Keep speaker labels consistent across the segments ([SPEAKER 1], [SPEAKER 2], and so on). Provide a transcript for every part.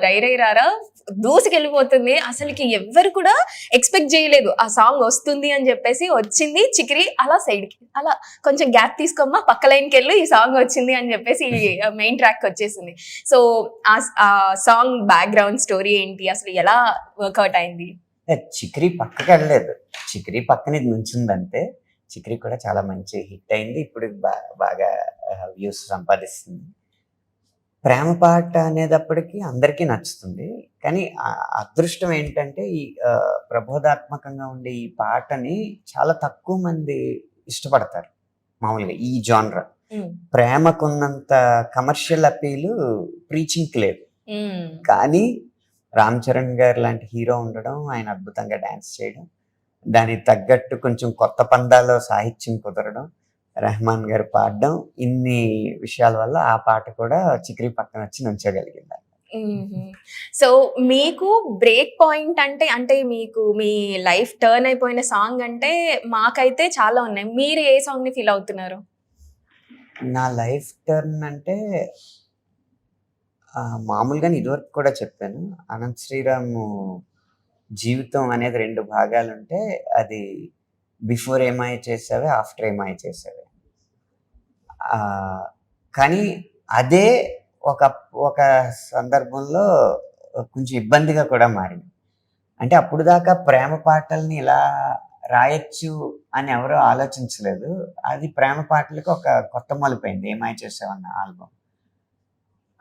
[SPEAKER 1] రై రై రారా దూసుకెళ్ళిపోతుంది. అసలుకి ఎవ్వరు కూడా ఎక్స్పెక్ట్ చేయలేదు ఆ సాంగ్ వస్తుంది అని చెప్పేసి. వచ్చింది చికిరి అలా సైడ్ కి అలా కొంచెం గ్యాప్ తీసుకోమ్మా పక్క లైన్కి వెళ్ళు ఈ సాంగ్ వచ్చింది అని చెప్పేసి మెయిన్ ట్రాక్ వచ్చేసింది. సో ఆ సాంగ్ బ్యాక్గ్రౌండ్ స్టోరీ ఏంటి, అసలు ఎలా వర్కౌట్ అయింది?
[SPEAKER 2] చిక్రీ పక్కకి వెళ్ళలేదు, చిక్రీ పక్కన ఇది నుంచిందంటే. చిక్రీ కూడా చాలా మంచి హిట్ అయింది, ఇప్పుడు బాగా వ్యూస్ సంపాదిస్తుంది. ప్రేమ పాట అనేటప్పటికీ అందరికీ నచ్చుతుంది, కానీ అదృష్టం ఏంటంటే ఈ ప్రబోధాత్మకంగా ఉండే ఈ పాటని చాలా తక్కువ మంది ఇష్టపడతారు. మామూలుగా ఈ జానర్ ప్రేమకున్నంత కమర్షియల్ అపీలు ప్రీచింగ్కి లేదు. కానీ రామ్ చరణ్ గారు లాంటి హీరో ఉండడం, ఆయన అద్భుతంగా డాన్స్ చేయడం, దానికి తగ్గట్టు కొంచెం కొత్త పందాలో సాహిత్యం కుదరడం, రెహమాన్ గారు పాడడం, ఇన్ని విషయాల వల్ల ఆ పాట కూడా చిక్రీ పక్కన వచ్చి నుంచోగలిగింది.
[SPEAKER 1] సో మీకు బ్రేక్ పాయింట్ అంటే అంటే మీకు మీ లైఫ్ టర్న్ అయిపోయిన సాంగ్ అంటే మాకైతే చాలా ఉన్నాయి. మీరు ఏ సాంగ్ ని ఫీల్ అవుతున్నారు?
[SPEAKER 2] నా లైఫ్ టర్న్ అంటే మామూలుగా ఇదివరకు కూడా చెప్పాను, అనంత్ శ్రీరామ్ జీవితం అనేది 2 భాగాలు ఉంటే అది బిఫోర్ ఏమై చేసావే, ఆఫ్టర్ ఏమై చేసావే. కానీ అదే ఒక సందర్భంలో కొంచెం ఇబ్బందిగా కూడా మారింది. అంటే అప్పుడు దాకా ప్రేమ పాటల్ని ఇలా రాయొచ్చు అని ఎవరో ఆలోచించలేదు. అది ప్రేమ పాటలకు ఒక కొత్త మలుపైంది ఏమై చేసావన్న ఆల్బమ్.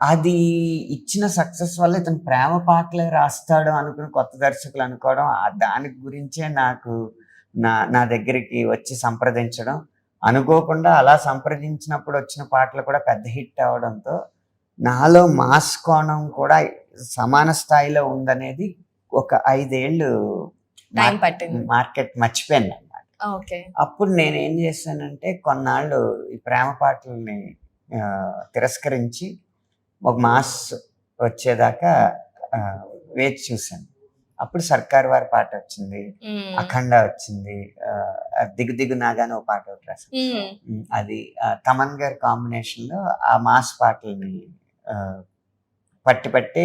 [SPEAKER 2] అది ఇచ్చిన సక్సెస్ వల్ల ఇతను ప్రేమ పాటలే రాస్తాడు అనుకుని కొత్త దర్శకులు అనుకోవడం, దాని గురించే నాకు నా దగ్గరికి వచ్చి సంప్రదించడం, అనుకోకుండా అలా సంప్రదించినప్పుడు వచ్చిన పాటలు కూడా పెద్ద హిట్ అవడంతో నాలో మాస్ కోణం కూడా సమాన స్థాయిలో ఉందనేది ఒక 5 ఏళ్ళు మార్కెట్ మర్చిపోయాను అన్నమాట. అప్పుడు నేనేం చేశానంటే కొన్నాళ్ళు ఈ ప్రేమ పాటలని తిరస్కరించి ఒక మాస్ వచ్చేదాకా వేచి చూశాను. అప్పుడు సర్కార్ వారి పాట వచ్చింది, అఖండ వచ్చింది, దిగు దిగు నాగానే ఒక పాట ఒకటి రాశాను. అది తమన్ గారి కాంబినేషన్ లో ఆ మాస్ పాటల్ని పట్టి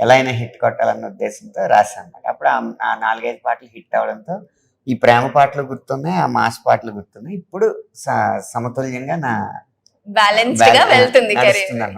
[SPEAKER 2] ఎలా అయినా హిట్ కొట్టాలన్న ఉద్దేశంతో రాశాను. అప్పుడు ఆ 4-5 పాటలు హిట్ అవడంతో ఈ ప్రేమ పాటలు గుర్తున్నాయి, ఆ మాస్ పాటలు గుర్తున్నాయి. ఇప్పుడు సమతుల్యంగా నా
[SPEAKER 1] బ్యాలెన్స్డ్ గా వెళ్తుంది.